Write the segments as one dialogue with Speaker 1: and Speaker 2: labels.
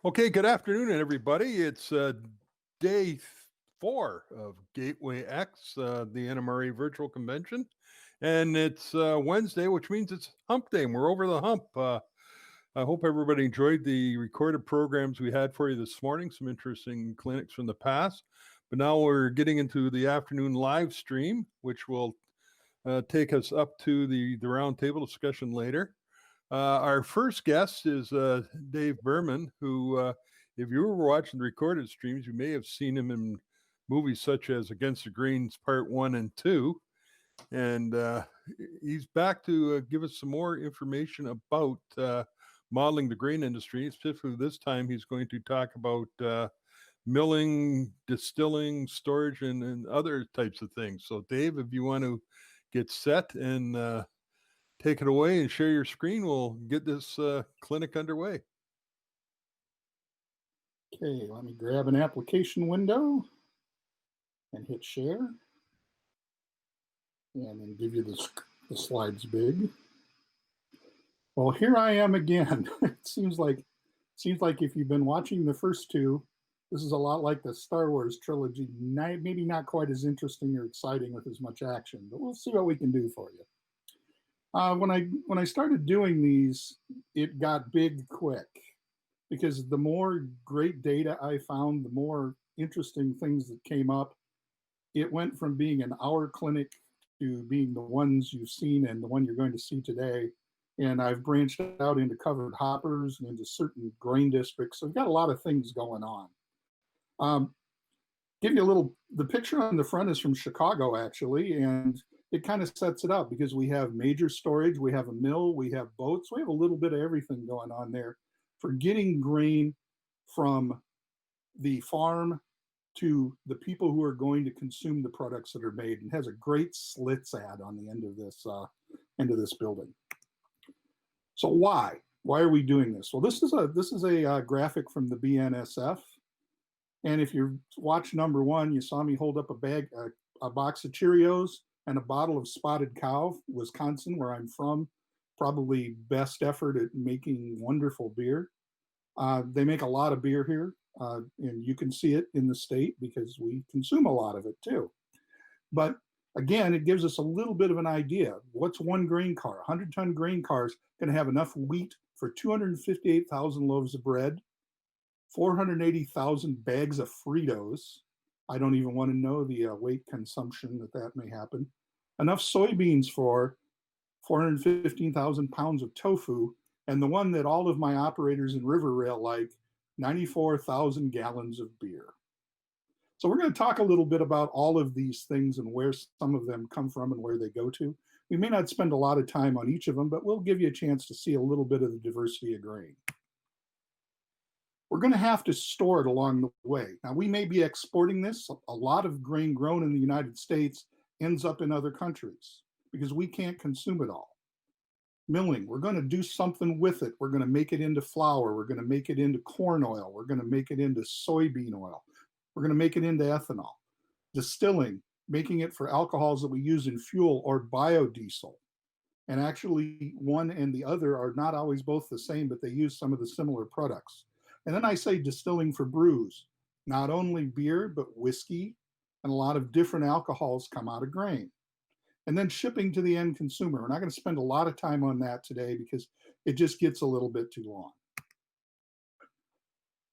Speaker 1: Okay, good afternoon, everybody. It's day 4 of Gateway X, the NMRA virtual convention. And it's Wednesday, which means it's hump day. And we're over the hump. I hope everybody enjoyed the recorded programs we had for you this morning, some interesting clinics from the past. But now we're getting into the afternoon live stream, which will take us up to the roundtable discussion later. Our first guest is Dave Burman, who, if you were watching the recorded streams, you may have seen him in movies such as Against the Greens Part 1 and 2. And he's back to give us some more information about modeling the grain industry. Specifically, this time he's going to talk about milling, distilling, storage, and other types of things. So, Dave, if you want to get set and take it away and share your screen, we'll get this clinic underway.
Speaker 2: Okay, let me grab an application window and hit share. And then give you the slides big. Well, here I am again. It seems like if you've been watching the first two, this is a lot like the Star Wars trilogy. Maybe not quite as interesting or exciting with as much action, but we'll see what we can do for you. When I started doing these, it got big quick because the more great data I found, the more interesting things that came up. It went from being an hour clinic to being the ones you've seen and the one you're going to see today. And I've branched out into covered hoppers and into certain grain districts. So I've got a lot of things going on. Give you the picture on the front is from Chicago, actually, and it kind of sets it up because we have major storage, we have a mill, we have boats, we have a little bit of everything going on there for getting grain from the farm to the people who are going to consume the products that are made, and has a great slits ad on the end of this building. So why are we doing this? Well, this is a graphic from the BNSF, and if you watch number 1, you saw me hold up a box of Cheerios and a bottle of Spotted Cow, Wisconsin, where I'm from. Probably best effort at making wonderful beer. They make a lot of beer here, and you can see it in the state because we consume a lot of it too. But again, it gives us a little bit of an idea. What's one grain car? 100-ton grain car is going to have enough wheat for 258,000 loaves of bread, 480,000 bags of Fritos. I don't even want to know the weight consumption that may happen. Enough soybeans for 415,000 pounds of tofu, and the one that all of my operators in River Rail like, 94,000 gallons of beer. So we're going to talk a little bit about all of these things and where some of them come from and where they go to. We may not spend a lot of time on each of them, but we'll give you a chance to see a little bit of the diversity of grain. We're going to have to store it along the way. Now, we may be exporting this. A lot of grain grown in the United States ends up in other countries because we can't consume it all. Milling, we're going to do something with it. We're going to make it into flour. We're going to make it into corn oil. We're going to make it into soybean oil. We're going to make it into ethanol. Distilling, making it for alcohols that we use in fuel or biodiesel. And actually, one and the other are not always both the same, but they use some of the similar products. And then I say distilling for brews. Not only beer, but whiskey and a lot of different alcohols come out of grain. And then shipping to the end consumer. We're not going to spend a lot of time on that today because it just gets a little bit too long.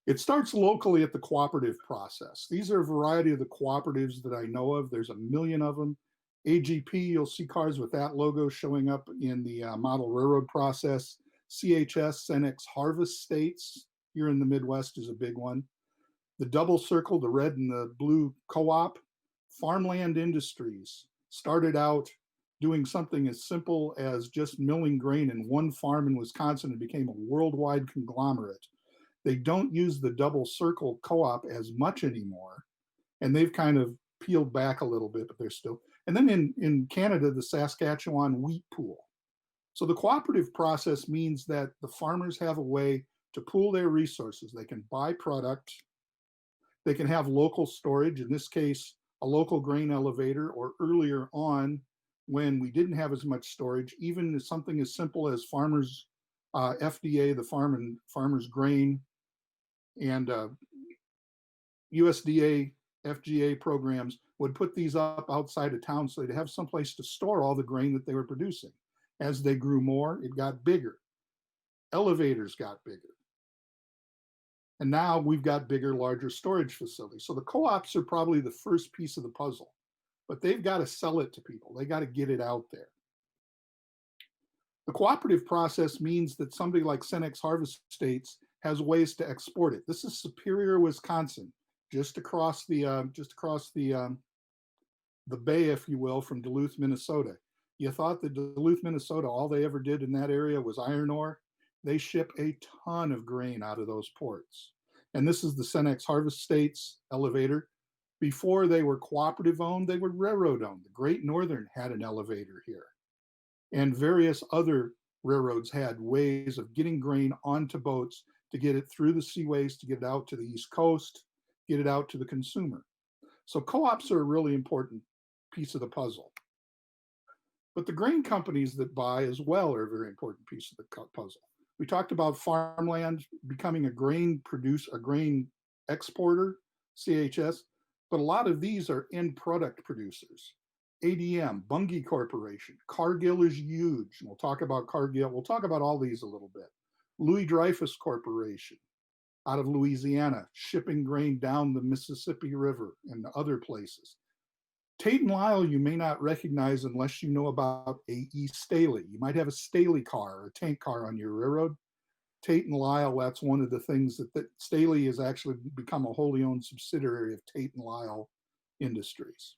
Speaker 2: It starts locally at the cooperative process. These are a variety of the cooperatives that I know of. There's a million of them. AGP, you'll see cars with that logo showing up in the model railroad process. CHS, Cenex Harvest States here in the Midwest is a big one. The double circle, the red and the blue co-op. Farmland Industries started out doing something as simple as just milling grain in one farm in Wisconsin and became a worldwide conglomerate. They don't use the double circle co-op as much anymore, and they've kind of peeled back a little bit, but they're still. And then in Canada, the Saskatchewan Wheat Pool. So the cooperative process means that the farmers have a way to pool their resources. They can buy product, they can have local storage, in this case, a local grain elevator, or earlier on, when we didn't have as much storage, even something as simple as farmers FDA, the Farmers Grain and USDA, FGA programs would put these up outside of town so they'd have someplace to store all the grain that they were producing. As they grew more, it got bigger. Elevators got bigger. And now we've got bigger, larger storage facilities. So the co-ops are probably the first piece of the puzzle, but they've got to sell it to people. They got to get it out there. The cooperative process means that somebody like Cenex Harvest Estates has ways to export it. This is Superior, Wisconsin, just across the bay, if you will, from Duluth, Minnesota. You thought that Duluth, Minnesota, all they ever did in that area was iron ore. They ship a ton of grain out of those ports. And this is the Cenex Harvest Estates elevator. Before they were cooperative owned, they were railroad owned. The Great Northern had an elevator here. And various other railroads had ways of getting grain onto boats to get it through the seaways, to get it out to the East Coast, get it out to the consumer. So co-ops are a really important piece of the puzzle. But the grain companies that buy as well are a very important piece of the puzzle. We talked about farmland becoming a grain exporter, CHS, but a lot of these are end product producers. ADM, Bunge Corporation, Cargill is huge. And we'll talk about Cargill. We'll talk about all these a little bit. Louis Dreyfus Corporation out of Louisiana, shipping grain down the Mississippi River and other places. Tate and Lyle, you may not recognize unless you know about A.E. Staley. You might have a Staley car or a tank car on your railroad. Tate and Lyle, that's one of the things that Staley has actually become a wholly owned subsidiary of Tate and Lyle Industries.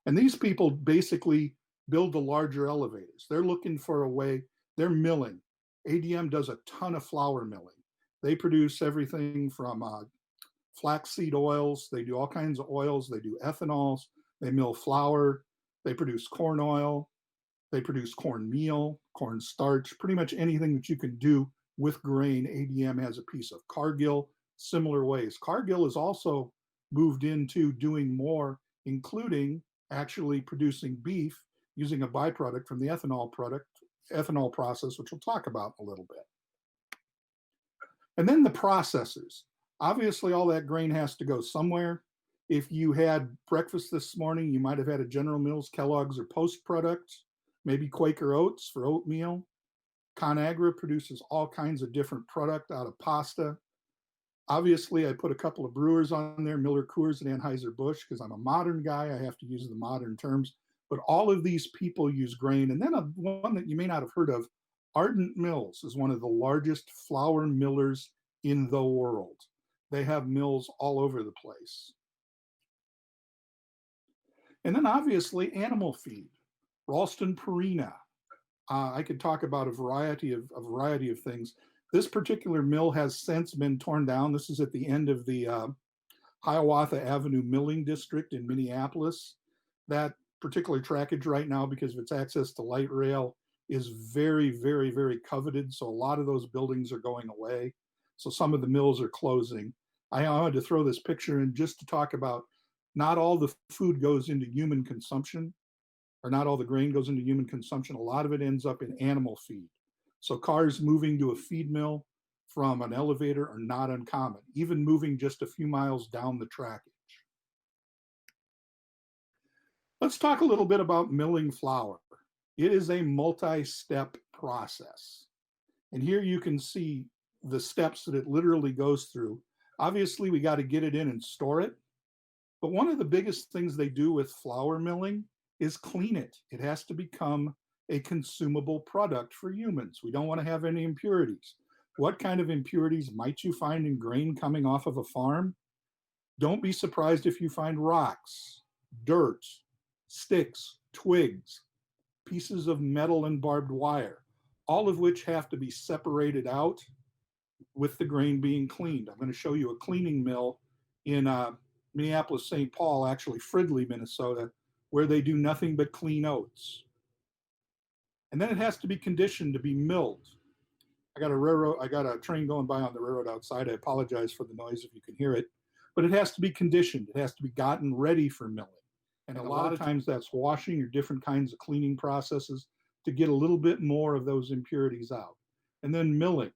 Speaker 2: And these people basically build the larger elevators. They're looking for a way, they're milling. ADM does a ton of flour milling. They produce everything from flaxseed oils. They do all kinds of oils. They do ethanols. They mill flour. They produce corn oil. They produce corn meal, corn starch, pretty much anything that you can do with grain. ADM has a piece of. Cargill, similar ways. Cargill has also moved into doing more, including actually producing beef using a byproduct from the ethanol process, which we'll talk about a little bit. And then the processors. Obviously, all that grain has to go somewhere. If you had breakfast this morning, you might have had a General Mills, Kellogg's, or Post product, maybe Quaker Oats for oatmeal. ConAgra produces all kinds of different product out of pasta. Obviously, I put a couple of brewers on there, Miller Coors and Anheuser-Busch, because I'm a modern guy. I have to use the modern terms. But all of these people use grain. And then one that you may not have heard of, Ardent Mills is one of the largest flour millers in the world. They have mills all over the place. And then obviously animal feed, Ralston Purina. I could talk about a variety of things. This particular mill has since been torn down. This is at the end of the Hiawatha Avenue Milling District in Minneapolis. That particular trackage right now, because of its access to light rail, is very, very, very coveted. So a lot of those buildings are going away. So some of the mills are closing. I wanted to throw this picture in just to talk about not all the food goes into human consumption, or not all the grain goes into human consumption. A lot of it ends up in animal feed. So cars moving to a feed mill from an elevator are not uncommon, even moving just a few miles down the trackage. Let's talk a little bit about milling flour. It is a multi-step process. And here you can see the steps that it literally goes through. Obviously, we got to get it in and store it. But one of the biggest things they do with flour milling is clean it. It has to become a consumable product for humans. We don't want to have any impurities. What kind of impurities might you find in grain coming off of a farm? Don't be surprised if you find rocks, dirt, sticks, twigs, pieces of metal and barbed wire, all of which have to be separated out with the grain being cleaned. I'm going to show you a cleaning mill in Minneapolis, St. Paul, actually Fridley, Minnesota, where they do nothing but clean oats. And then it has to be conditioned to be milled. I got a train going by on the railroad outside. I apologize for the noise if you can hear it, but it has to be conditioned. It has to be gotten ready for milling. And a lot of times that's washing or different kinds of cleaning processes to get a little bit more of those impurities out. And then milling.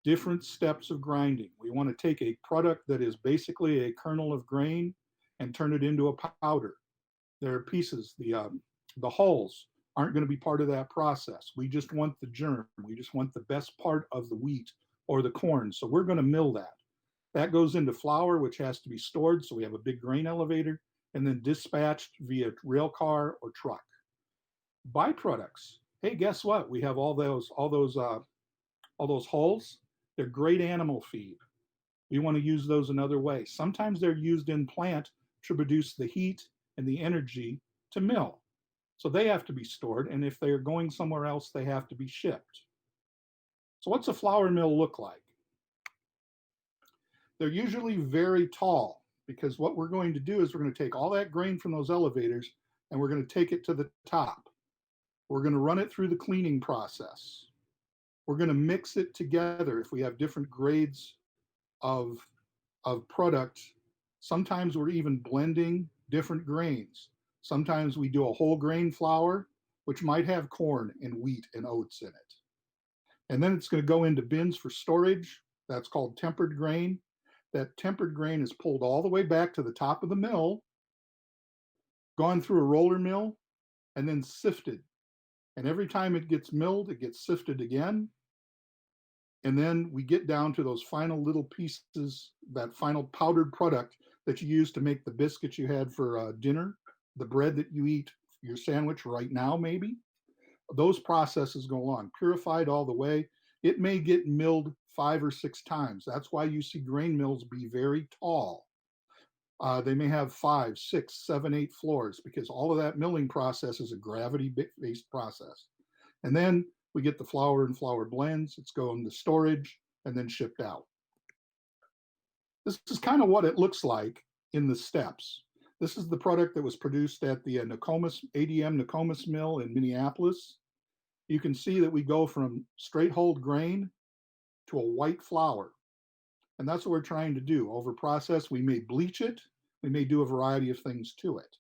Speaker 2: different steps of grinding. We want to take a product that is basically a kernel of grain and turn it into a powder. There are pieces, the hulls aren't going to be part of that process. We just want the germ. We just want the best part of the wheat or the corn. So we're going to mill that. That goes into flour, which has to be stored. So we have a big grain elevator and then dispatched via rail car or truck. Byproducts. Hey, guess what? We have all those hulls. They're great animal feed. We want to use those another way. Sometimes they're used in plant to produce the heat and the energy to mill. So they have to be stored. And if they're going somewhere else, they have to be shipped. So what's a flour mill look like? They're usually very tall because what we're going to do is we're going to take all that grain from those elevators and we're going to take it to the top. We're going to run it through the cleaning process. We're going to mix it together if we have different grades of product. Sometimes we're even blending different grains. Sometimes we do a whole grain flour, which might have corn and wheat and oats in it. And then it's going to go into bins for storage. That's called tempered grain. That tempered grain is pulled all the way back to the top of the mill, gone through a roller mill, and then sifted. And every time it gets milled, it gets sifted again. And then we get down to those final little pieces, that final powdered product that you use to make the biscuits you had for dinner, the bread that you eat, your sandwich right now, maybe. Those processes go on, purified all the way. It may get milled 5 or 6 times. That's why you see grain mills be very tall. They may have 5, 6, 7, 8 floors because all of that milling process is a gravity-based process. And then we get the flour and flour blends. It's going to storage and then shipped out. This is kind of what it looks like in the steps. This is the product that was produced at the ADM Nokomis mill in Minneapolis. You can see that we go from straight hulled grain to a white flour. And that's what we're trying to do. Over process, we may bleach it. We may do a variety of things to it.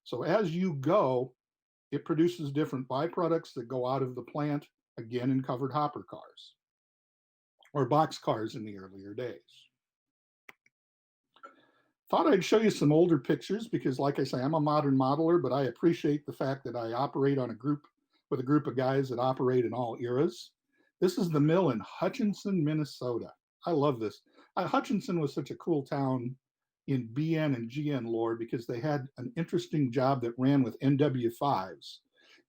Speaker 2: So as you go, it produces different byproducts that go out of the plant, again in covered hopper cars or box cars in the earlier days. Thought I'd show you some older pictures because, like I say, I'm a modern modeler, but I appreciate the fact that I operate on a group of guys that operate in all eras. This is the mill in Hutchinson, Minnesota. I love this. Hutchinson was such a cool town in BN and GN lore because they had an interesting job that ran with NW5s.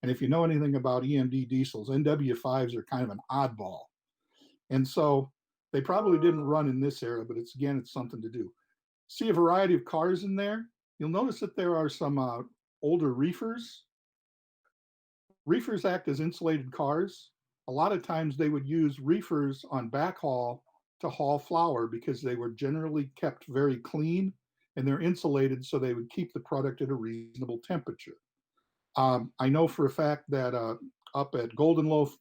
Speaker 2: And if you know anything about EMD diesels, NW5s are kind of an oddball. And so they probably didn't run in this era, but it's something to do. See a variety of cars in there. You'll notice that there are some older reefers. Reefers act as insulated cars. A lot of times they would use reefers on backhaul to haul flour because they were generally kept very clean and they're insulated so they would keep the product at a reasonable temperature. I know for a fact that up at Golden Loaf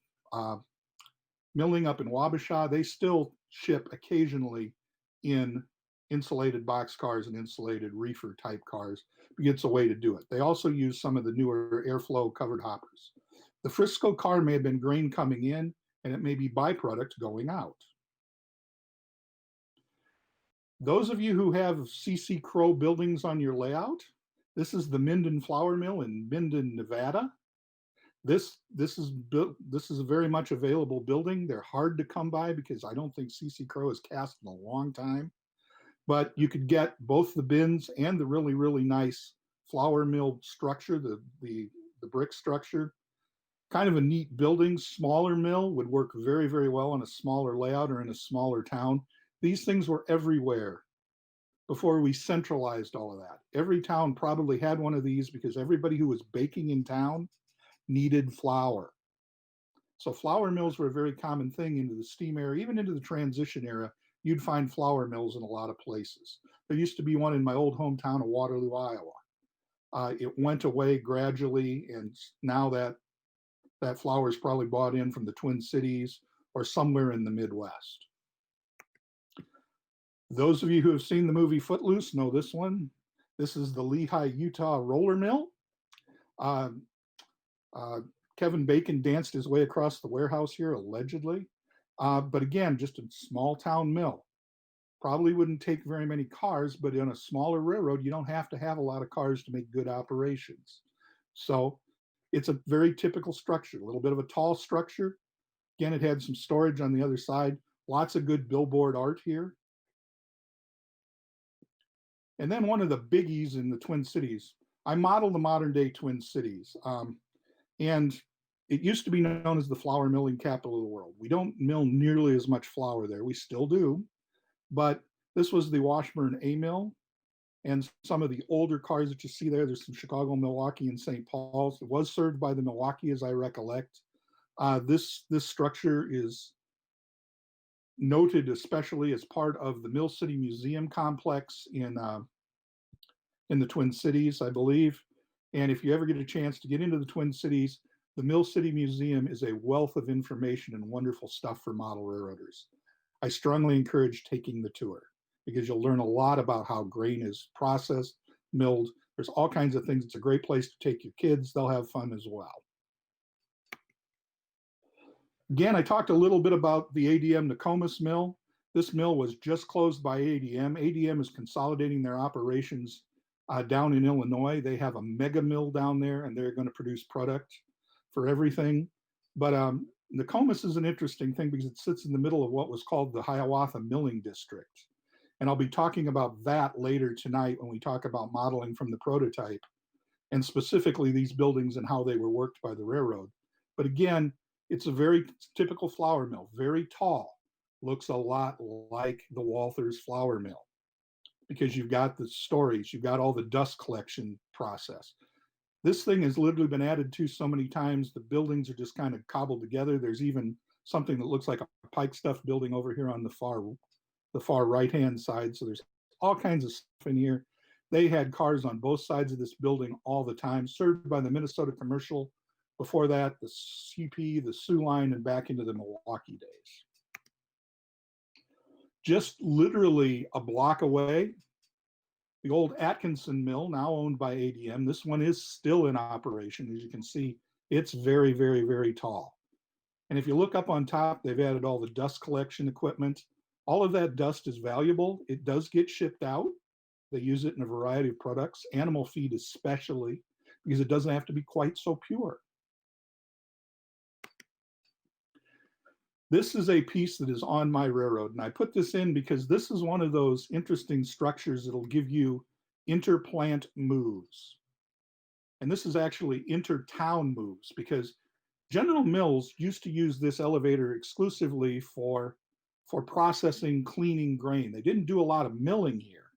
Speaker 2: Milling up in Wabasha, they still ship occasionally in insulated box cars and insulated reefer type cars. It's a way to do it. They also use some of the newer airflow covered hoppers. The Frisco car may have been grain coming in and it may be byproduct going out. Those of you who have CC Crow buildings on your layout, this is the Minden Flour Mill in Minden, Nevada. This is a very much available building. They're hard to come by because I don't think CC Crow has cast in a long time. But you could get both the bins and the really, really nice flour mill structure, the brick structure. Kind of a neat building. Smaller mill would work very, very well on a smaller layout or in a smaller town. These things were everywhere before we centralized all of that. Every town probably had one of these because everybody who was baking in town needed flour. So flour mills were a very common thing into the steam era, even into the transition era. You'd find flour mills in a lot of places. There used to be one in my old hometown of Waterloo, Iowa. It went away gradually, and now that flour is probably bought in from the Twin Cities or somewhere in the Midwest. Those of you who have seen the movie Footloose know this one. This is the Lehigh, Utah roller mill. Kevin Bacon danced his way across the warehouse here, allegedly. But again, just a small town mill. Probably wouldn't take very many cars, but in a smaller railroad, you don't have to have a lot of cars to make good operations. So it's a very typical structure, a little bit of a tall structure. Again, it had some storage on the other side, lots of good billboard art here. And then one of the biggies in the Twin Cities, I modeled the modern day Twin Cities. And it used to be known as the flour milling capital of the world. We don't mill nearly as much flour there. We still do, but this was the Washburn A mill, and some of the older cars that you see there. There's some Chicago, Milwaukee, and St. Paul's. It was served by the Milwaukee, as I recollect. This structure is noted especially as part of the Mill City Museum complex in the Twin Cities, I believe. And if you ever get a chance to get into the Twin Cities, the Mill City Museum is a wealth of information and wonderful stuff for model railroaders. I strongly encourage taking the tour because you'll learn a lot about how grain is processed, milled. There's all kinds of things. It's a great place to take your kids. They'll have fun as well. Again, I talked a little bit about the ADM Nokomis mill. This mill was just closed by ADM. ADM is consolidating their operations down in Illinois. They have a mega mill down there, and they're going to produce product for everything. But Nokomis is an interesting thing because it sits in the middle of what was called the Hiawatha Milling District. And I'll be talking about that later tonight when we talk about modeling from the prototype, and specifically these buildings and how they were worked by the railroad. But again, it's a very typical flour mill, very tall, looks a lot like the Walthers flour mill because you've got the stories, you've got all the dust collection process. This thing has literally been added to so many times, the buildings are just kind of cobbled together. There's even something that looks like a pike stuff building over here on the far right-hand side. So there's all kinds of stuff in here. They had cars on both sides of this building all the time, served by the Minnesota Commercial. Before that, the CP, the Sioux Line, and back into the Milwaukee days. Just literally a block away, the old Atkinson Mill, now owned by ADM. This one is still in operation. As you can see, it's very, very, very tall. And if you look up on top, they've added all the dust collection equipment. All of that dust is valuable. It does get shipped out. They use it in a variety of products, animal feed especially, because it doesn't have to be quite so pure. This is a piece that is on my railroad, and I put this in because this is one of those interesting structures that'll give you interplant moves. And this is actually intertown moves because General Mills used to use this elevator exclusively for processing, cleaning grain. They didn't do a lot of milling here,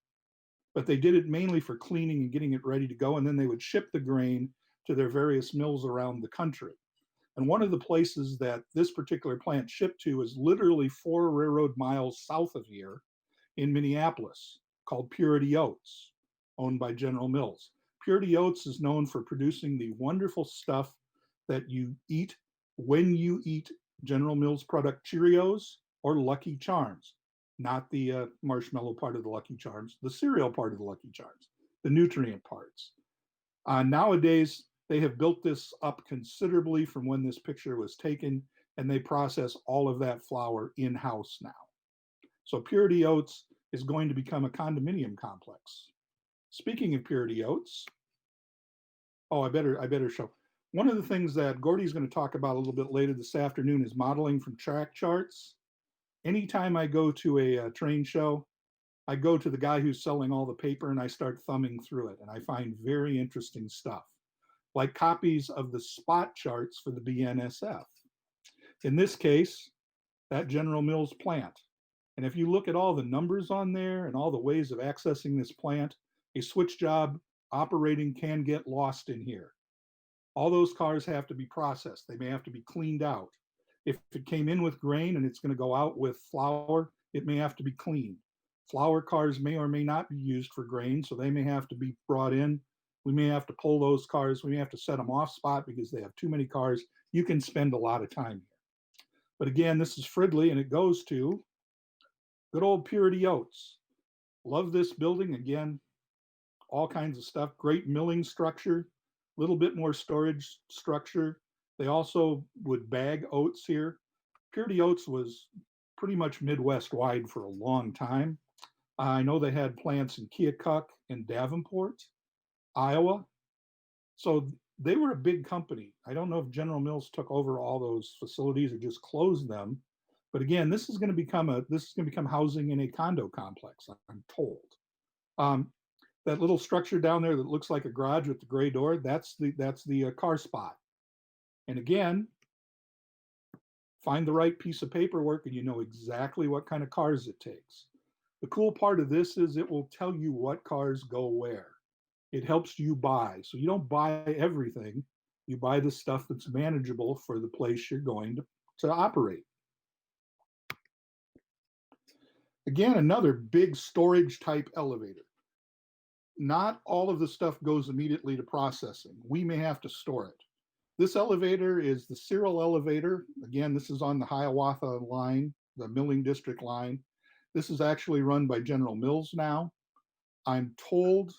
Speaker 2: but they did it mainly for cleaning and getting it ready to go, and then they would ship the grain to their various mills around the country. And one of the places that this particular plant shipped to is literally 4 railroad miles south of here in Minneapolis, called Purity Oats, owned by General Mills. Purity Oats is known for producing the wonderful stuff that you eat when you eat General Mills product Cheerios or Lucky Charms, not the marshmallow part of the Lucky Charms, the cereal part of the Lucky Charms, the nutrient parts. Nowadays, they have built this up considerably from when this picture was taken, and they process all of that flour in-house now. So Purity Oats is going to become a condominium complex. Speaking of Purity Oats, oh, I better show. One of the things that Gordy's going to talk about a little bit later this afternoon is modeling from track charts. Anytime I go to a train show, I go to the guy who's selling all the paper and I start thumbing through it, and I find very interesting stuff, like copies of the spot charts for the BNSF. In this case, that General Mills plant. And if you look at all the numbers on there and all the ways of accessing this plant, a switch job operating can get lost in here. All those cars have to be processed. They may have to be cleaned out. If it came in with grain and it's going to go out with flour, it may have to be cleaned. Flour cars may or may not be used for grain, so they may have to be brought in. We may have to pull those cars. We may have to set them off spot because they have too many cars. You can spend a lot of time here. But again, this is Fridley, and it goes to good old Purity Oats. Love this building. Again, all kinds of stuff. Great milling structure, a little bit more storage structure. They also would bag oats here. Purity Oats was pretty much Midwest wide for a long time. I know they had plants in Keokuk and Davenport, Iowa. So they were a big company. I don't know if General Mills took over all those facilities or just closed them. But again, this is going to become housing in a condo complex, I'm told. Um, that little structure down there that looks like a garage with the gray door, that's the car spot. And again, find the right piece of paperwork and you know exactly what kind of cars it takes. The cool part of this is it will tell you what cars go where. It helps you buy. So you don't buy everything. You buy the stuff that's manageable for the place you're going to operate. Again, another big storage type elevator. Not all of the stuff goes immediately to processing. We may have to store it. This elevator is the Cyril elevator. Again, this is on the Hiawatha line, the milling district line. This is actually run by General Mills now. I'm told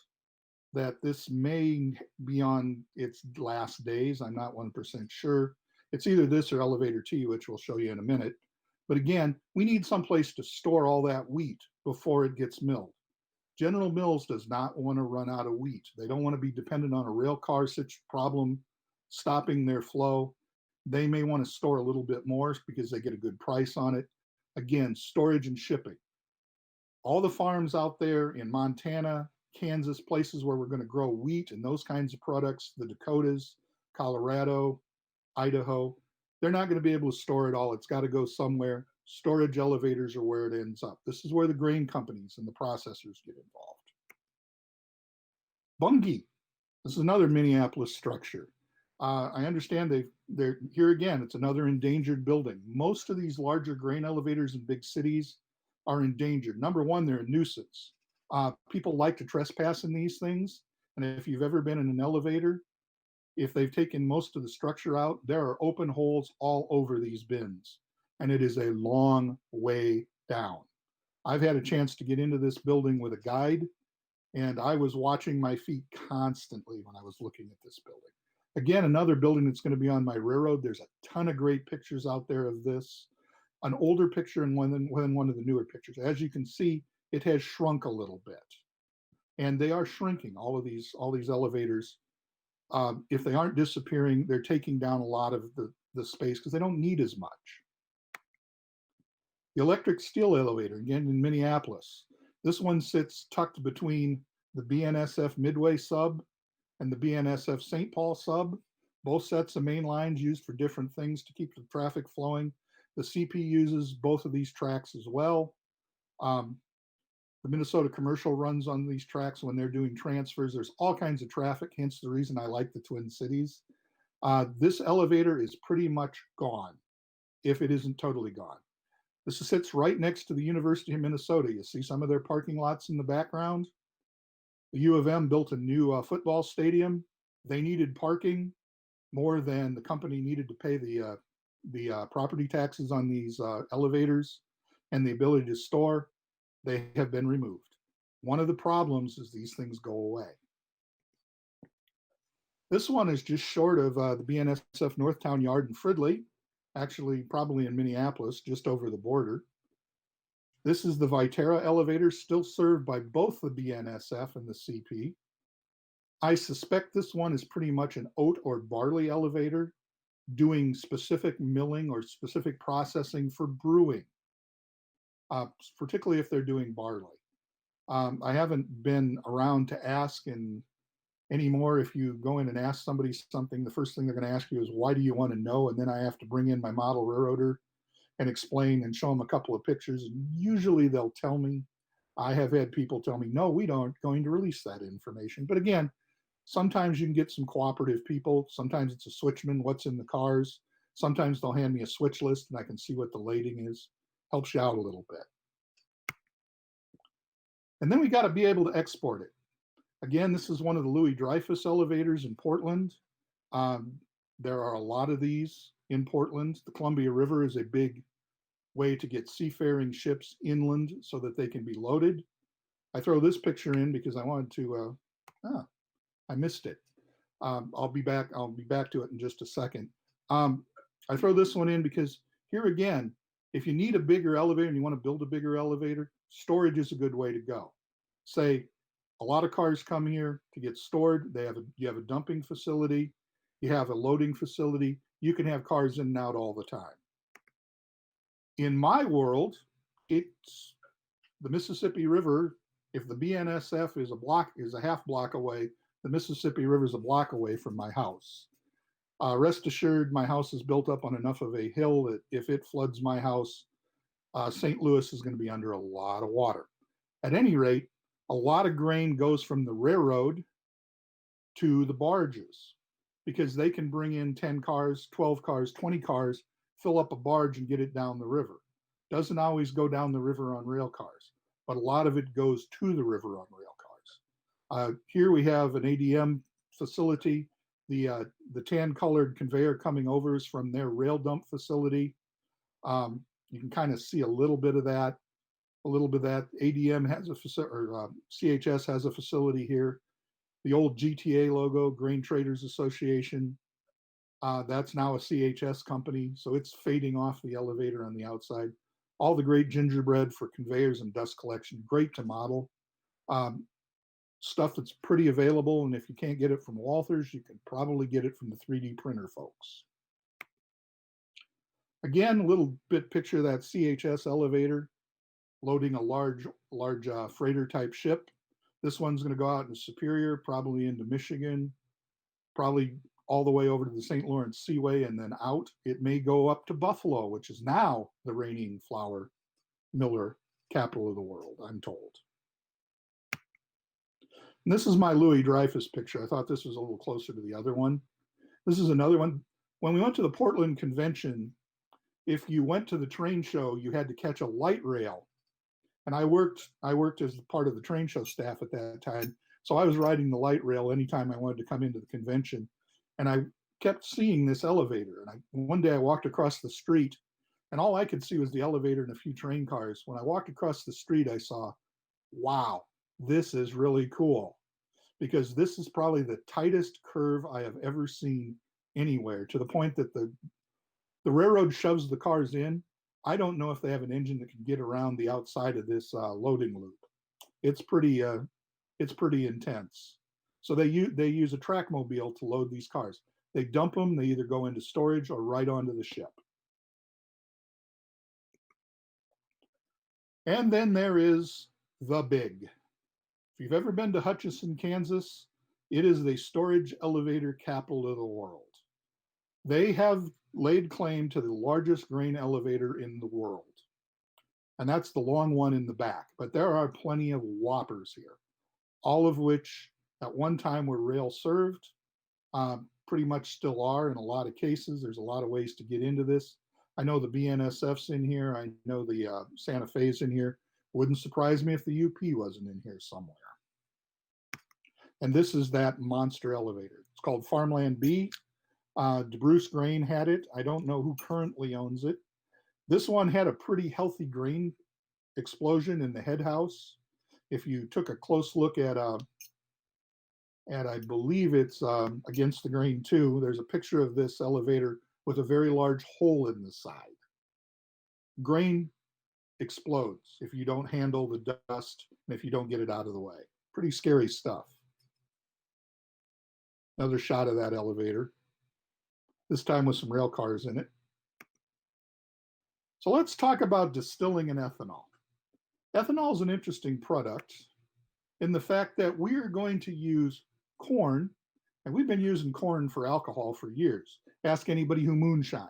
Speaker 2: that this may be on its last days. I'm not 1% sure. It's either this or Elevator T, which we'll show you in a minute. But again, we need someplace to store all that wheat before it gets milled. General Mills does not want to run out of wheat. They don't want to be dependent on a rail car problem stopping their flow. They may want to store a little bit more because they get a good price on it. Again, storage and shipping. All the farms out there in Montana, Kansas, places where we're going to grow wheat and those kinds of products, the Dakotas, Colorado, Idaho, they're not going to be able to store it all. It's got to go somewhere. Storage elevators are where it ends up. This is where the grain companies and the processors get involved. Bunge. This is another Minneapolis structure. I understand they're here again. It's another endangered building. Most of these larger grain elevators in big cities are endangered. Number one, they're a nuisance. People like to trespass in these things. And if you've ever been in an elevator, if they've taken most of the structure out, there are open holes all over these bins. And it is a long way down. I've had a chance to get into this building with a guide, and I was watching my feet constantly when I was looking at this building. Again, another building that's going to be on my railroad. There's a ton of great pictures out there of this. An older picture and one of the newer pictures. As you can see, it has shrunk a little bit. And they are shrinking, all these elevators. If they aren't disappearing, they're taking down a lot of the space because they don't need as much. The electric steel elevator, again in Minneapolis. This one sits tucked between the BNSF Midway sub and the BNSF St. Paul sub. Both sets of main lines used for different things to keep the traffic flowing. The CP uses both of these tracks as well. The Minnesota Commercial runs on these tracks when they're doing transfers. There's all kinds of traffic, hence the reason I like the Twin Cities. This elevator is pretty much gone, if it isn't totally gone. This sits right next to the University of Minnesota. You see some of their parking lots in the background. The U of M built a new football stadium. They needed parking more than the company needed to pay the property taxes on these elevators and the ability to store. They have been removed. One of the problems is these things go away. This one is just short of the BNSF Northtown Yard in Fridley, actually probably in Minneapolis, just over the border. This is the Viterra elevator, still served by both the BNSF and the CP. I suspect this one is pretty much an oat or barley elevator, doing specific milling or specific processing for brewing, particularly if they're doing barley. I haven't been around to ask anymore. If you go in and ask somebody something, the first thing they're going to ask you is, why do you want to know? And then I have to bring in my model railroader and explain and show them a couple of pictures. And usually they'll tell me. I have had people tell me, no, we don't going to release that information. But again, sometimes you can get some cooperative people. Sometimes it's a switchman, what's in the cars. Sometimes they'll hand me a switch list and I can see what the lading is. Helps you out a little bit. And then we got to be able to export it. Again, this is one of the Louis Dreyfus elevators in Portland. There are a lot of these in Portland. The Columbia River is a big way to get seafaring ships inland so that they can be loaded. I throw this picture in because I wanted to, I missed it. I'll be back to it in just a second. I throw this one in because here again, if you need a bigger elevator and you want to build a bigger elevator, storage is a good way to go. Say a lot of cars come here to get stored. You have a dumping facility, you have a loading facility. You can have cars in and out all the time. In my world, it's the Mississippi River. If the BNSF is a half block away, the Mississippi River is a block away from my house. Rest assured, my house is built up on enough of a hill that if it floods my house, St. Louis is going to be under a lot of water. At any rate, a lot of grain goes from the railroad to the barges because they can bring in 10 cars, 12 cars, 20 cars, fill up a barge and get it down the river. Doesn't always go down the river on rail cars, but a lot of it goes to the river on rail cars. Here we have an ADM facility. The tan colored conveyor coming over is from their rail dump facility. You can kind of see a little bit of that. ADM has a facility, or CHS has a facility here. The old GTA logo, Grain Traders Association, that's now a CHS company, so it's fading off the elevator on the outside. All the great gingerbread for conveyors and dust collection, great to model. Stuff that's pretty available, and if you can't get it from Walthers, you can probably get it from the 3D printer folks. Again, a little bit picture of that CHS elevator loading a large freighter type ship. This one's going to go out in Superior, probably into Michigan, probably all the way over to the St. Lawrence Seaway and then out. It may go up to Buffalo, which is now the reigning flour miller capital of the world, I'm told. And this is my Louis Dreyfus picture. I thought this was a little closer to the other one. This is another one. When we went to the Portland convention, if you went to the train show, you had to catch a light rail. And I worked as part of the train show staff at that time. So I was riding the light rail anytime I wanted to come into the convention. And I kept seeing this elevator. And one day I walked across the street and all I could see was the elevator and a few train cars. When I walked across the street, I saw, wow, this is really cool, because this is probably the tightest curve I have ever seen anywhere, to the point that the railroad shoves the cars in. I don't know if they have an engine that can get around the outside of this loading loop. It's pretty intense. So they use a track mobile to load these cars. They dump them. They either go into storage or right onto the ship. And then there is the big. If you've ever been to Hutchinson, Kansas, it is the storage elevator capital of the world. They have laid claim to the largest grain elevator in the world. And that's the long one in the back. But there are plenty of whoppers here, all of which at one time were rail served, pretty much still are in a lot of cases. There's a lot of ways to get into this. I know the BNSF's in here. I know the Santa Fe's in here. Wouldn't surprise me if the UP wasn't in here somewhere. And this is that monster elevator. It's called Farmland B. DeBruce Grain had it. I don't know who currently owns it. This one had a pretty healthy grain explosion in the head house. If you took a close look at I believe it's Against the Grain 2, there's a picture of this elevator with a very large hole in the side. Grain explodes if you don't handle the dust and if you don't get it out of the way. Pretty scary stuff. Another shot of that elevator, this time with some rail cars in it. So let's talk about distilling and ethanol. Ethanol is an interesting product in the fact that we are going to use corn, and we've been using corn for alcohol for years. Ask anybody who moonshines.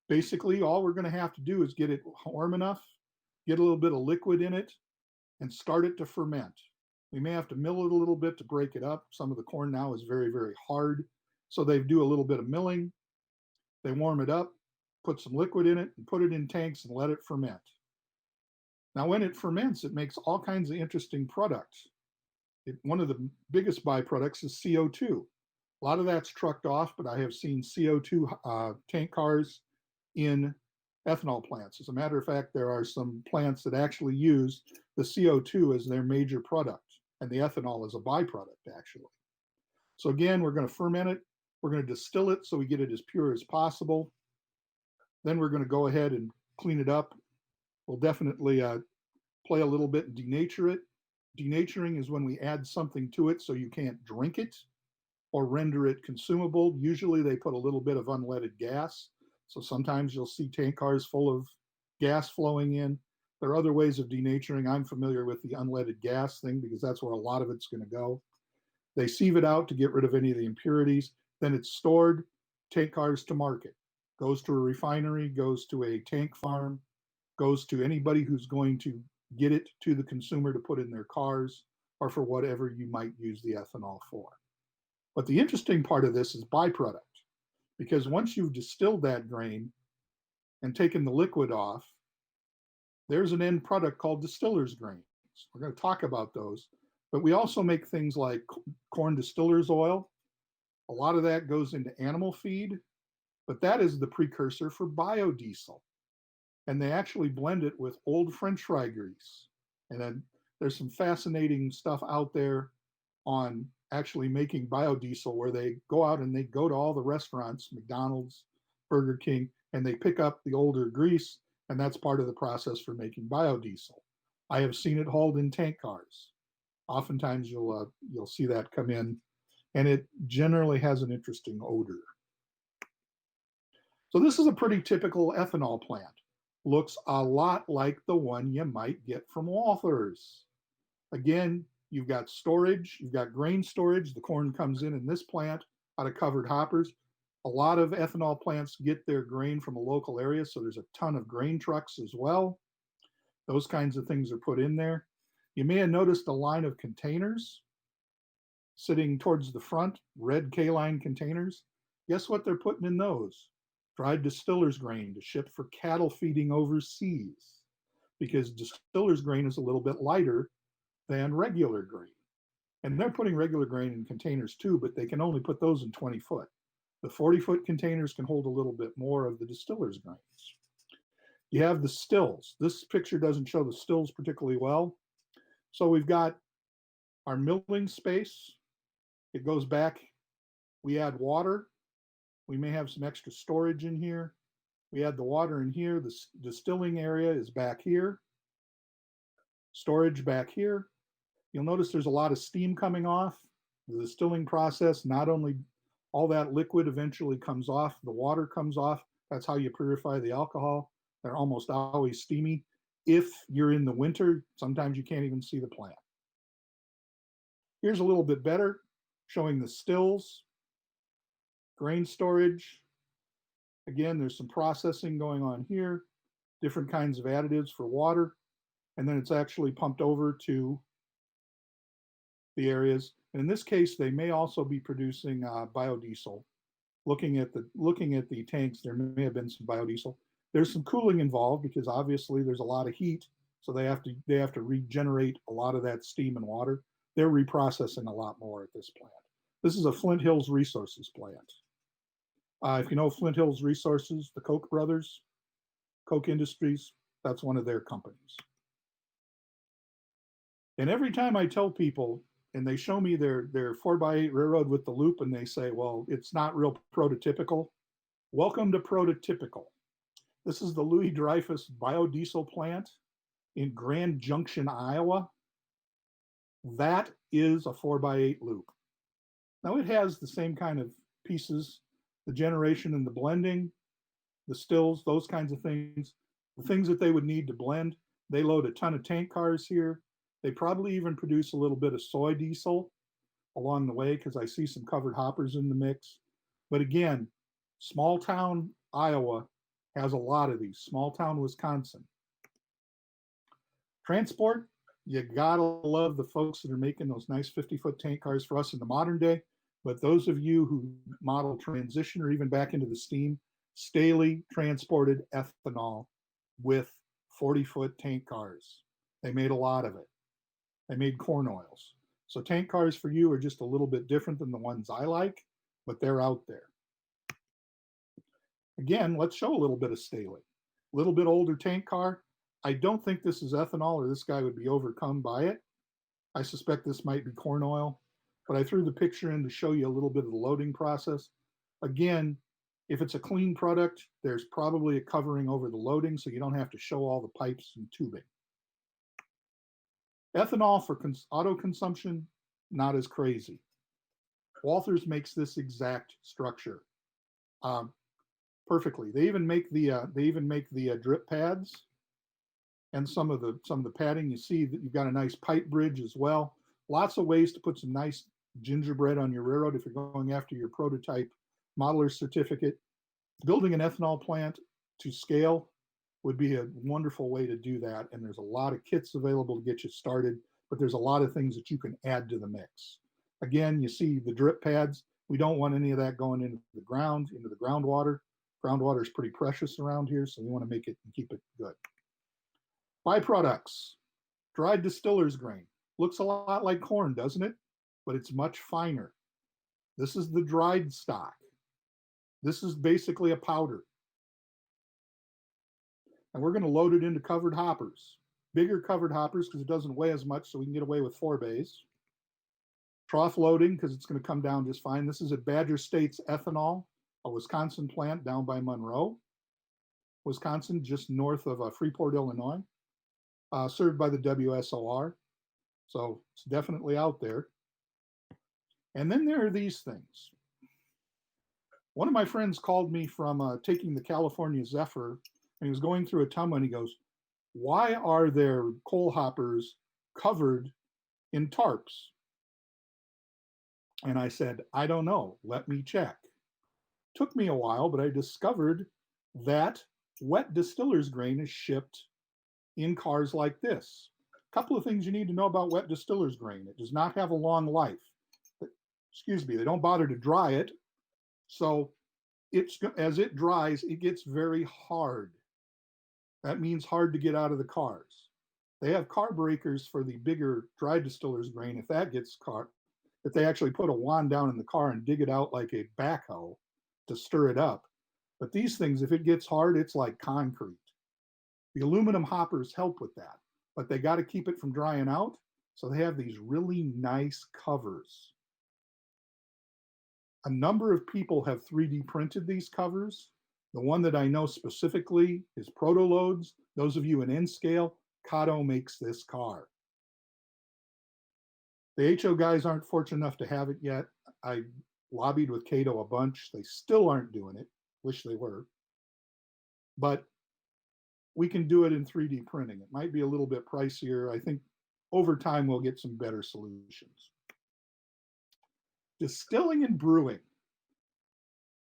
Speaker 2: Basically, all we're going to have to do is get it warm enough, get a little bit of liquid in it, and start it to ferment. We may have to mill it a little bit to break it up. Some of the corn now is very, very hard. So they do a little bit of milling. They warm it up, put some liquid in it, and put it in tanks and let it ferment. Now, when it ferments, it makes all kinds of interesting products. One of the biggest byproducts is CO2. A lot of that's trucked off, but I have seen CO2 tank cars in ethanol plants. As a matter of fact, there are some plants that actually use the CO2 as their major product, and the ethanol is a byproduct, actually. So again, we're going to ferment it. We're going to distill it so we get it as pure as possible. Then we're going to go ahead and clean it up. We'll definitely play a little bit and denature it. Denaturing is when we add something to it so you can't drink it or render it consumable. Usually they put a little bit of unleaded gas. So sometimes you'll see tank cars full of gas flowing in. There are other ways of denaturing. I'm familiar with the unleaded gas thing because that's where a lot of it's going to go. They sieve it out to get rid of any of the impurities. Then it's stored, tank cars to market. Goes to a refinery, goes to a tank farm, goes to anybody who's going to get it to the consumer to put in their cars or for whatever you might use the ethanol for. But the interesting part of this is byproduct, because once you've distilled that grain and taken the liquid off, there's an end product called distiller's grains. We're going to talk about those, but we also make things like corn distiller's oil. A lot of that goes into animal feed, but that is the precursor for biodiesel. And they actually blend it with old French fry grease. And then there's some fascinating stuff out there on actually making biodiesel where they go out and they go to all the restaurants, McDonald's, Burger King, and they pick up the older grease, and that's part of the process for making biodiesel. I have seen it hauled in tank cars. Oftentimes you'll see that come in, and it generally has an interesting odor. So this is a pretty typical ethanol plant. Looks a lot like the one you might get from Walthers. Again, you've got storage, you've got grain storage. The corn comes in this plant out of covered hoppers. A lot of ethanol plants get their grain from a local area, so there's a ton of grain trucks as well. Those kinds of things are put in there. You may have noticed a line of containers sitting towards the front, red K-line containers. Guess what they're putting in those? Dried distiller's grain to ship for cattle feeding overseas, because distiller's grain is a little bit lighter than regular grain. And they're putting regular grain in containers too, but they can only put those in 20 foot. The 40-foot containers can hold a little bit more of the distiller's grains. You have the stills. This picture doesn't show the stills particularly well. So we've got our milling space. It goes back. We add water. We may have some extra storage in here. We add the water in here. The distilling area is back here. Storage back here. You'll notice there's a lot of steam coming off. The distilling process, not only all that liquid eventually comes off, the water comes off. That's how you purify the alcohol. They're almost always steamy. If you're in the winter, sometimes you can't even see the plant. Here's a little bit better, showing the stills, grain storage. Again, there's some processing going on here, different kinds of additives for water, and then it's actually pumped over to the areas. And in this case, they may also be producing biodiesel. Looking at the tanks, there may have been some biodiesel. There's some cooling involved because obviously there's a lot of heat, so they have to regenerate a lot of that steam and water. They're reprocessing a lot more at this plant. This is a Flint Hills Resources plant. If you know Flint Hills Resources, the Koch brothers, Koch Industries, that's one of their companies. And every time I tell people, and they show me their 4x8 railroad with the loop, and they say, well, it's not real prototypical. Welcome to prototypical. This is the Louis Dreyfus biodiesel plant in Grand Junction, Iowa. That is a 4x8 loop. Now it has the same kind of pieces, the generation and the blending, the stills, those kinds of things, the things that they would need to blend. They load a ton of tank cars here. They probably even produce a little bit of soy diesel along the way because I see some covered hoppers in the mix. But again, small town Iowa has a lot of these, small town Wisconsin. Transport, you gotta love the folks that are making those nice 50-foot tank cars for us in the modern day. But those of you who model transition or even back into the steam, Staley transported ethanol with 40-foot tank cars. They made a lot of it. They made corn oils. So tank cars for you are just a little bit different than the ones I like, but they're out there. Again, let's show a little bit of Staley. A little bit older tank car. I don't think this is ethanol or this guy would be overcome by it. I suspect this might be corn oil, but I threw the picture in to show you a little bit of the loading process. Again, If it's a clean product, there's probably a covering over the loading so you don't have to show all the pipes and tubing. Ethanol for auto consumption, not as crazy. Walthers makes this exact structure perfectly. They even make the drip pads and some of the padding. You see that you've got a nice pipe bridge as well. Lots of ways to put some nice gingerbread on your railroad if you're going after your prototype modeler's certificate. Building an ethanol plant to scale would be a wonderful way to do that. And there's a lot of kits available to get you started, but there's a lot of things that you can add to the mix. Again, you see the drip pads. We don't want any of that going into the ground, into the groundwater. Groundwater is pretty precious around here, so we want to make it and keep it good. Byproducts, dried distiller's grain. Looks a lot like corn, doesn't it? But it's much finer. This is the dried stock. This is basically a powder. And we're going to load it into covered hoppers. Bigger covered hoppers because it doesn't weigh as much, so we can get away with 4 bays. Trough loading because it's going to come down just fine. This is at Badger States Ethanol, a Wisconsin plant down by Monroe, Wisconsin, just north of Freeport, Illinois, served by the WSOR. So it's definitely out there. And then there are these things. One of my friends called me from taking the California Zephyr, and he was going through a tumble, and he goes, "Why are there coal hoppers covered in tarps?" And I said, "I don't know. Let me check." Took me a while, but I discovered that wet distiller's grain is shipped in cars like this. A couple of things you need to know about wet distiller's grain. It does not have a long life. Excuse me, they don't bother to dry it. So as it dries, it gets very hard. That means hard to get out of the cars. They have car breakers for the bigger dry distiller's grain. If that gets caught, if they actually put a wand down in the car and dig it out like a backhoe to stir it up. But these things, if it gets hard, it's like concrete. The aluminum hoppers help with that, but they got to keep it from drying out. So they have these really nice covers. A number of people have 3D printed these covers. The one that I know specifically is Protoloads. Those of you in N-Scale, Kato makes this car. The HO guys aren't fortunate enough to have it yet. I lobbied with Kato a bunch. They still aren't doing it. Wish they were. But we can do it in 3D printing. It might be a little bit pricier. I think over time we'll get some better solutions. Distilling and brewing.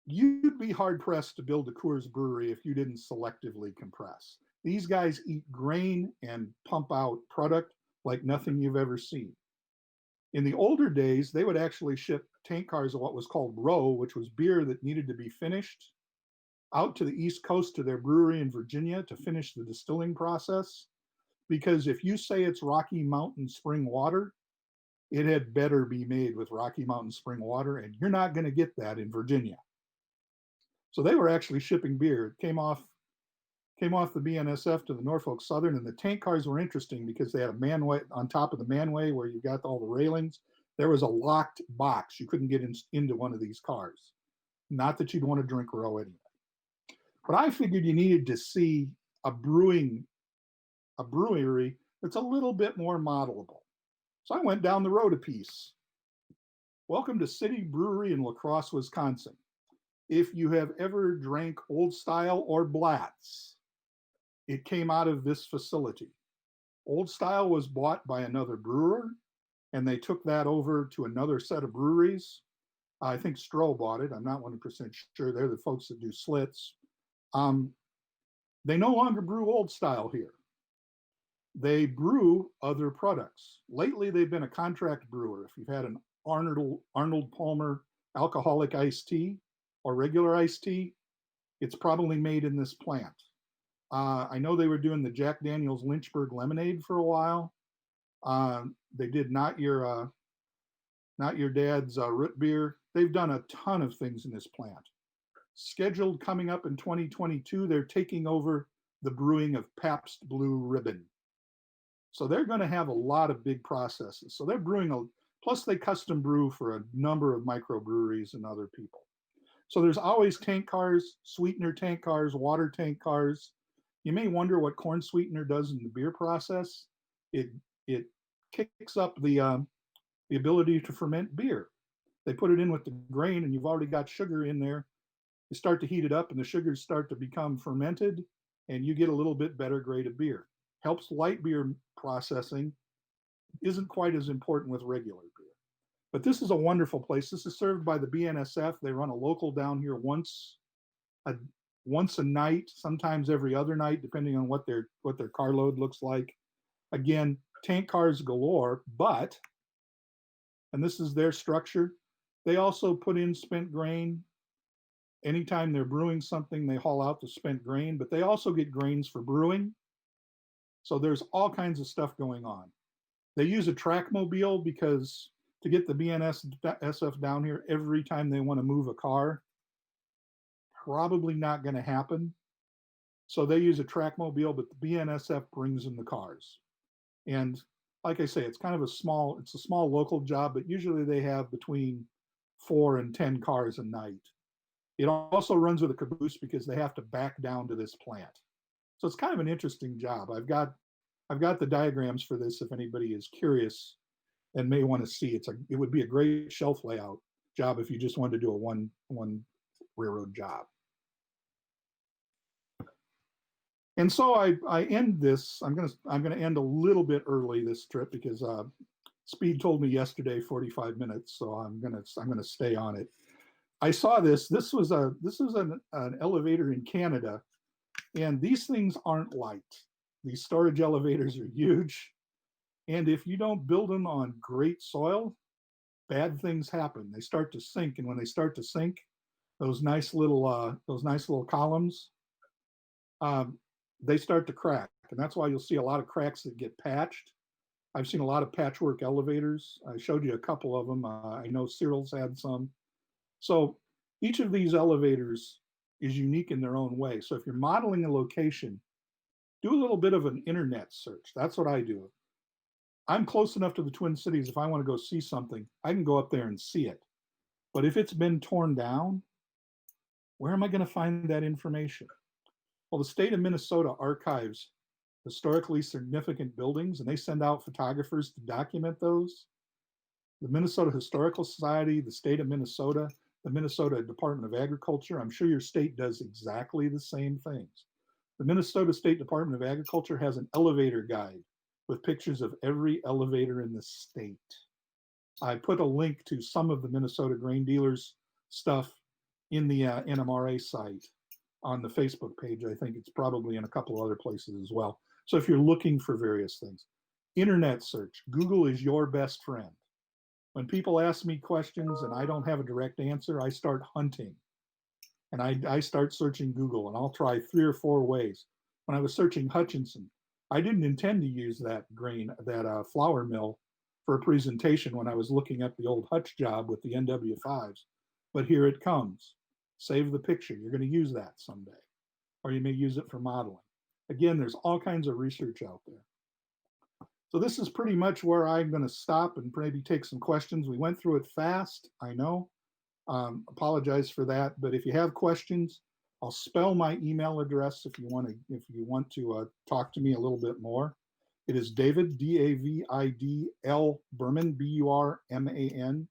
Speaker 2: You'd be hard pressed to build a Coors brewery if you didn't selectively compress. These guys eat grain and pump out product like nothing you've ever seen. In the older days, they would actually ship tank cars of what was called roe, which was beer that needed to be finished, out to the East Coast to their brewery in Virginia to finish the distilling process. Because if you say it's Rocky Mountain spring water, it had better be made with Rocky Mountain spring water, and you're not going to get that in Virginia. So they were actually shipping beer. It came off the BNSF to the Norfolk Southern, and the tank cars were interesting because they had a manway on top of the manway where you got all the railings. There was a locked box. You couldn't get into one of these cars. Not that you'd want to drink roe anyway. But I figured you needed to see a brewery that's a little bit more modelable. So I went down the road a piece. Welcome to City Brewery in La Crosse, Wisconsin. If you have ever drank Old Style or Blatz, it came out of this facility. Old Style was bought by another brewer, and they took that over to another set of breweries. I think Stroh bought it. I'm not 100% sure. They're the folks that do Slits. They no longer brew Old Style here. They brew other products. Lately, they've been a contract brewer. If you've had an Arnold Palmer alcoholic iced tea or regular iced tea, it's probably made in this plant. I know they were doing the Jack Daniel's Lynchburg lemonade for a while. They did not your dad's root beer. They've done a ton of things in this plant. Scheduled coming up in 2022, they're taking over the brewing of Pabst Blue Ribbon. So they're going to have a lot of big processes. So they're brewing plus they custom brew for a number of microbreweries and other people. So there's always tank cars, sweetener tank cars, water tank cars. You may wonder what corn sweetener does in the beer process. It kicks up the ability to ferment beer. They put it in with the grain, and you've already got sugar in there. You start to heat it up, and the sugars start to become fermented, and you get a little bit better grade of beer. Helps light beer processing. Isn't quite as important with regular beer. But this is a wonderful place. This is served by the BNSF. They run a local down here a once a night, sometimes every other night, depending on what their carload looks like. Again, tank cars galore, but, and this is their structure, they also put in spent grain. Anytime they're brewing something, they haul out the spent grain, but they also get grains for brewing. So there's all kinds of stuff going on. They use a track mobile because to get the BNSF down here every time they want to move a car, probably not going to happen. So they use a track mobile, but the BNSF brings in the cars. And like I say, it's kind of a small local job, but usually they have between 4 and 10 cars a night. It also runs with a caboose because they have to back down to this plant. So it's kind of an interesting job. I've got the diagrams for this if anybody is curious and may want to see. It would be a great shelf layout job if you just wanted to do a one railroad job. And so I end this. I'm gonna end a little bit early this trip because Speed told me yesterday 45 minutes, so I'm gonna stay on it. I saw this. This was an elevator in Canada, and these things aren't light. These storage elevators are huge, and if you don't build them on great soil, bad things happen. They start to sink, and when they start to sink, those nice little columns, they start to crack, and that's why you'll see a lot of cracks that get patched. I've seen a lot of patchwork elevators. I showed you a couple of them. I know Cyril's had some. So each of these elevators is unique in their own way. So if you're modeling a location, do a little bit of an internet search. That's what I do. I'm close enough to the Twin Cities. If I want to go see something, I can go up there and see it. But if it's been torn down, where am I going to find that information? Well, the state of Minnesota archives historically significant buildings, and they send out photographers to document those. The Minnesota Historical Society, the state of Minnesota, the Minnesota Department of Agriculture, I'm sure your state does exactly the same things. The Minnesota State Department of Agriculture has an elevator guide with pictures of every elevator in the state. I put a link to some of the Minnesota grain dealers stuff in the NMRA site on the Facebook page. I think it's probably in a couple of other places as well. So if you're looking for various things, internet search, Google is your best friend. When people ask me questions and I don't have a direct answer, I start hunting. And I start searching Google, and I'll try 3 or 4 ways. When I was searching Hutchinson, I didn't intend to use that flour mill for a presentation when I was looking at the old Hutch job with the NW5s, but here it comes. Save the picture. You're going to use that someday, or you may use it for modeling. Again, there's all kinds of research out there. So this is pretty much where I'm going to stop and maybe take some questions. We went through it fast, I know. Apologize for that, but if you have questions, I'll spell my email address if you want to talk to me a little bit more. It is David, D-A-V-I-D-L Burman, B-U-R-M-A-N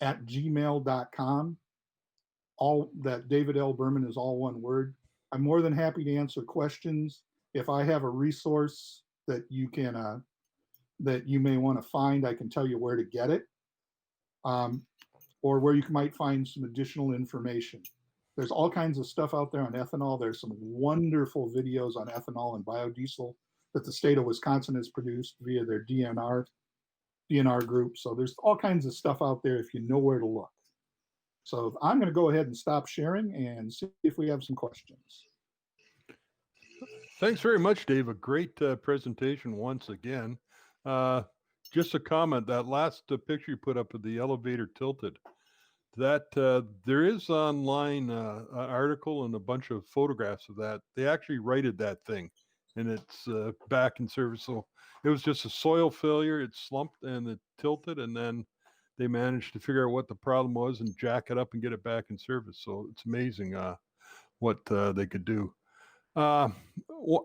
Speaker 2: @gmail.com. All that David L. Burman is all one word. I'm more than happy to answer questions. If I have a resource that you may want to find, I can tell you where to get it, or where you might find some additional information. There's all kinds of stuff out there on ethanol. There's some wonderful videos on ethanol and biodiesel that the state of Wisconsin has produced via their DNR group. So there's all kinds of stuff out there if you know where to look. So I'm going to go ahead and stop sharing and see if we have some questions.
Speaker 1: Thanks very much, Dave. A great presentation once again. Just a comment, that last picture you put up of the elevator tilted, that there is online an article and a bunch of photographs of that. They actually righted that thing, and it's back in service. So it was just a soil failure. It slumped and it tilted, and then they managed to figure out what the problem was and jack it up and get it back in service. So it's amazing what they could do. Uh,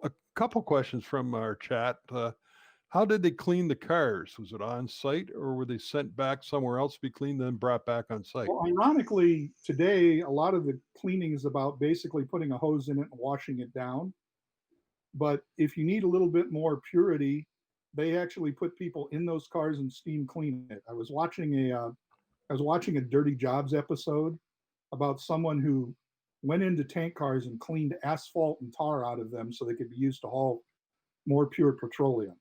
Speaker 1: a couple questions from our chat. How did they clean the cars? Was it on site or were they sent back somewhere else to be cleaned, then brought back on site?
Speaker 2: Well, ironically, today a lot of the cleaning is about basically putting a hose in it and washing it down. But if you need a little bit more purity, they actually put people in those cars and steam clean it. I was watching a Dirty Jobs episode about someone who went into tank cars and cleaned asphalt and tar out of them so they could be used to haul more pure petroleum.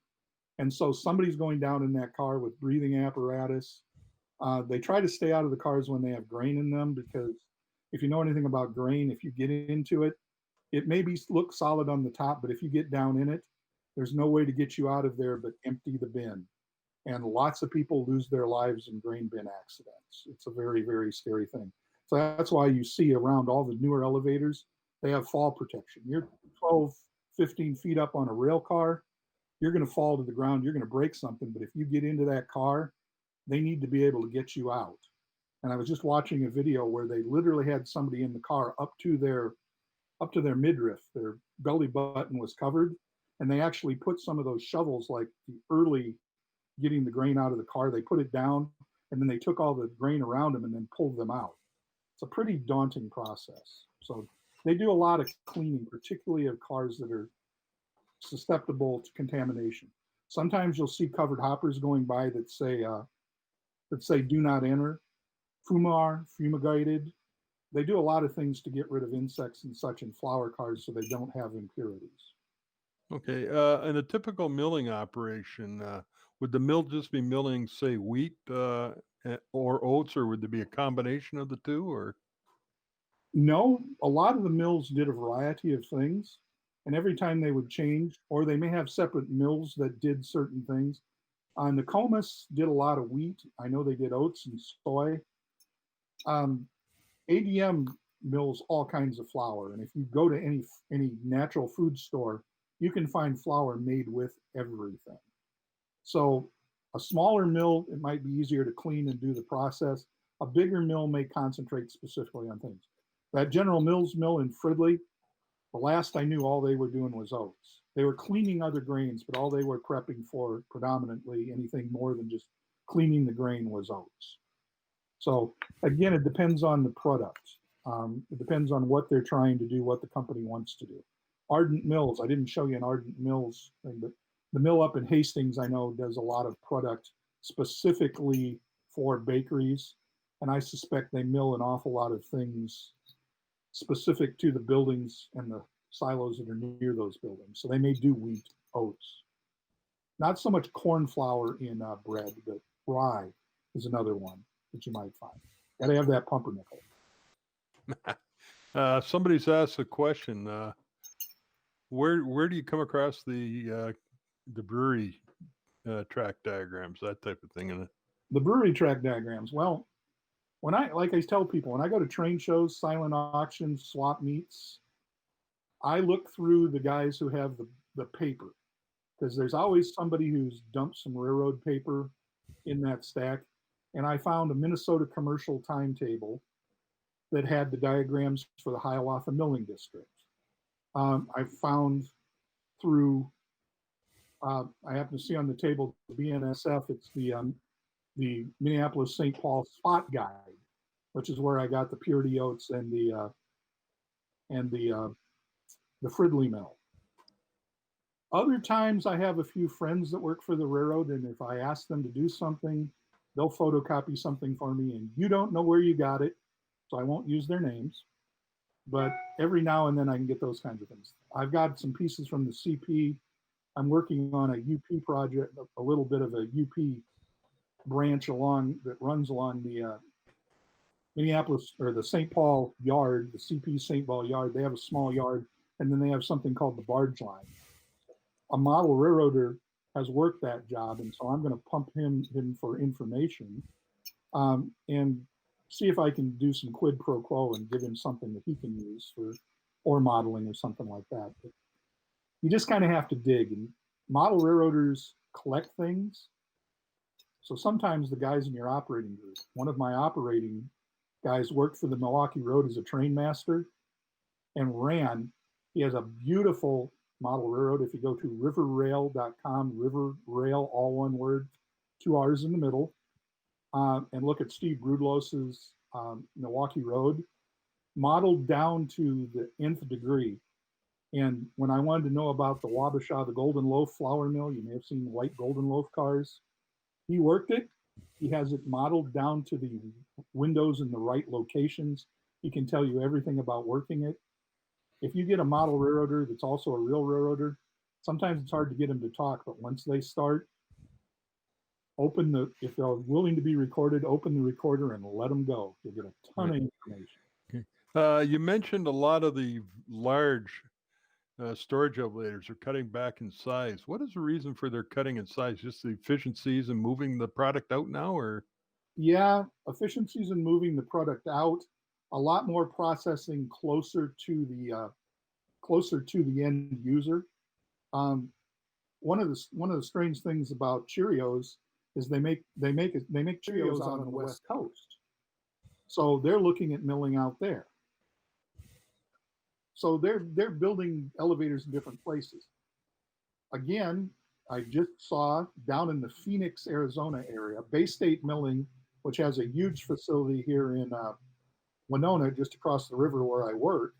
Speaker 2: And so somebody's going down in that car with breathing apparatus. They try to stay out of the cars when they have grain in them, because if you know anything about grain, if you get into it, it may look solid on the top, but if you get down in it, there's no way to get you out of there but empty the bin. And lots of people lose their lives in grain bin accidents. It's a very, very scary thing. So that's why you see around all the newer elevators, they have fall protection. You're 12, 15 feet up on a rail car, you're going to fall to the ground, you're going to break something. But if you get into that car, they need to be able to get you out. And I was just watching a video where they literally had somebody in the car up to their midriff. Their belly button was covered, and they actually put some of those shovels, like the early getting the grain out of the car, they put it down, and then they took all the grain around them and then pulled them out. It's a pretty daunting process. So they do a lot of cleaning, particularly of cars that are susceptible to contamination. Sometimes you'll see covered hoppers going by that say "do not enter," fumar, fumigated. They do a lot of things to get rid of insects and such in flower cars so they don't have impurities.
Speaker 1: Okay. In a typical milling operation, would the mill just be milling, say, wheat or oats, or would there be a combination of the two? Or
Speaker 2: No, a lot of the mills did a variety of things, and every time they would change, or they may have separate mills that did certain things. Nokomis did a lot of wheat. I know they did oats and soy. ADM mills all kinds of flour, and if you go to any natural food store, you can find flour made with everything. So a smaller mill, it might be easier to clean and do the process. A bigger mill may concentrate specifically on things. That General Mills mill in Fridley, the last I knew, all they were doing was oats. They were cleaning other grains, but all they were prepping for predominantly anything more than just cleaning the grain was oats. So again, it depends on the product. It depends on what they're trying to do, what the company wants to do. Ardent Mills, I didn't show you an Ardent Mills thing, but the mill up in Hastings, I know, does a lot of product specifically for bakeries. And I suspect they mill an awful lot of things specific to the buildings and the silos that are near those buildings. So they may do wheat, oats. Not so much corn flour in bread, but rye is another one that you might find. Got to have that pumpernickel.
Speaker 1: Somebody's asked a question. Where do you come across the brewery track diagrams, that type of thing?
Speaker 2: The brewery track diagrams. Well, like I tell people, when I go to train shows, silent auctions, swap meets, I look through the guys who have the paper, because there's always somebody who's dumped some railroad paper in that stack. And I found a Minnesota commercial timetable that had the diagrams for the Hiawatha Milling District. I found through, I happen to see on the table, the BNSF, it's the Minneapolis-St. Paul Spot Guide, which is where I got the Purity Oats and the Fridley Mill. Other times I have a few friends that work for the railroad, and if I ask them to do something, they'll photocopy something for me, and you don't know where you got it, so I won't use their names. But every now and then I can get those kinds of things. I've got some pieces from the CP. I'm working on a UP project, a little bit of a UP branch that runs along the Minneapolis, or the St. Paul yard, the CP St. Paul yard. They have a small yard, and then they have something called the barge line. A model railroader has worked that job, and so I'm going to pump him for information and see if I can do some quid pro quo and give him something that he can use for ore modeling or something like that. But you just kind of have to dig, and model railroaders collect things. So sometimes the guys in your operating group, one of my operating guys worked for the Milwaukee Road as a train master and ran. He has a beautiful model railroad. If you go to riverrail.com, river rail, all one word, 2 R's in the middle, and look at Steve Brudlos's Milwaukee Road, modeled down to the nth degree. And when I wanted to know about the Wabasha, the Golden Loaf flour mill, you may have seen white Golden Loaf cars. He worked it. He has it modeled down to the windows in the right locations. He can tell you everything about working it. If you get a model railroader that's also a real railroader, sometimes it's hard to get them to talk, but once they start, if they're willing to be recorded, open the recorder and let them go. You'll get a ton of information.
Speaker 1: Okay. You mentioned a lot of the large storage elevators are cutting back in size. What is the reason for their cutting in size? Just the efficiencies and moving the product out now, or?
Speaker 2: Yeah, efficiencies in moving the product out, a lot more processing closer to the end user. One of the strange things about Cheerios is they make Cheerios out on the West Coast, so they're looking at milling out there. So they're building elevators in different places. Again, I just saw down in the Phoenix, Arizona area, Bay State Milling, which has a huge facility here in Winona, just across the river where I work,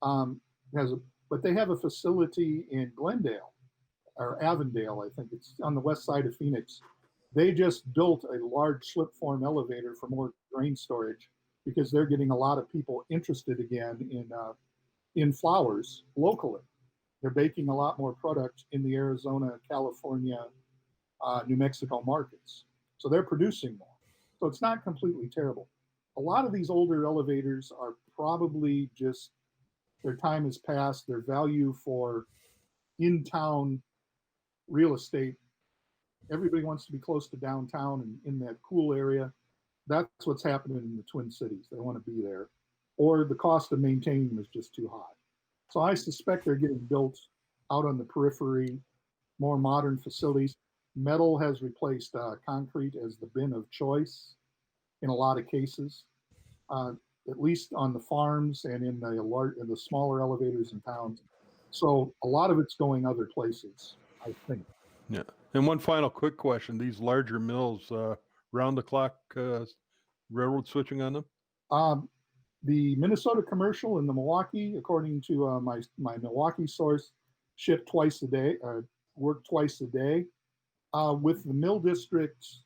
Speaker 2: but they have a facility in Glendale or Avondale, I think it's on the west side of Phoenix. They just built a large slip form elevator for more grain storage because they're getting a lot of people interested again in flours locally. They're baking a lot more product in the Arizona, California, New Mexico markets. So they're producing more. So it's not completely terrible. A lot of these older elevators are probably just, their time has passed, their value for in-town real estate. Everybody wants to be close to downtown and in that cool area. That's what's happening in the Twin Cities. They want to be there. Or the cost of maintaining them is just too high. So I suspect they're getting built out on the periphery, more modern facilities. Metal has replaced concrete as the bin of choice in a lot of cases, at least on the farms and in the smaller elevators in towns. So a lot of it's going other places, I think.
Speaker 1: Yeah. And one final quick question: these larger mills, round the clock railroad switching on them?
Speaker 2: The Minnesota Commercial and the Milwaukee, according to my Milwaukee source, ship twice a day, work twice a day. With the mill districts,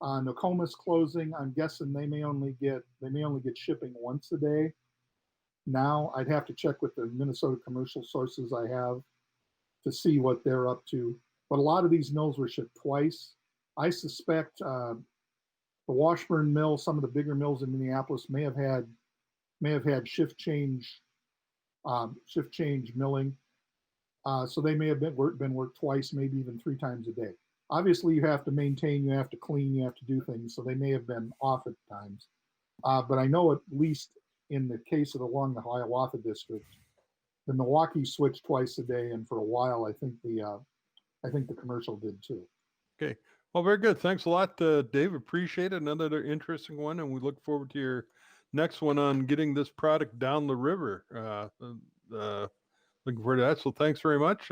Speaker 2: Nokomis closing, I'm guessing they may only get shipping once a day. Now I'd have to check with the Minnesota Commercial sources I have to see what they're up to. But a lot of these mills were shipped twice. I suspect the Washburn mill, some of the bigger mills in Minneapolis may have had shift change milling. So they may have been worked twice, maybe even 3 times a day. Obviously, you have to maintain, you have to clean, you have to do things. So they may have been off at times. But I know at least in the case of along the Hiawatha district, the Milwaukee switched twice a day, and for a while, I think the commercial did too.
Speaker 1: Okay. Well, very good. Thanks a lot, Dave. Appreciate it. Another interesting one, and we look forward to your next one on getting this product down the river. Looking forward to that. So thanks very much.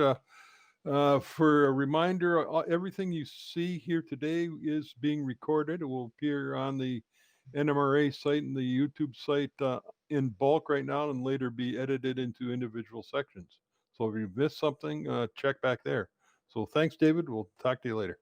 Speaker 1: For a reminder, everything you see here today is being recorded. It will appear on the NMRA site and the YouTube site in bulk right now and later be edited into individual sections. So if you missed something, check back there. So thanks, David. We'll talk to you later.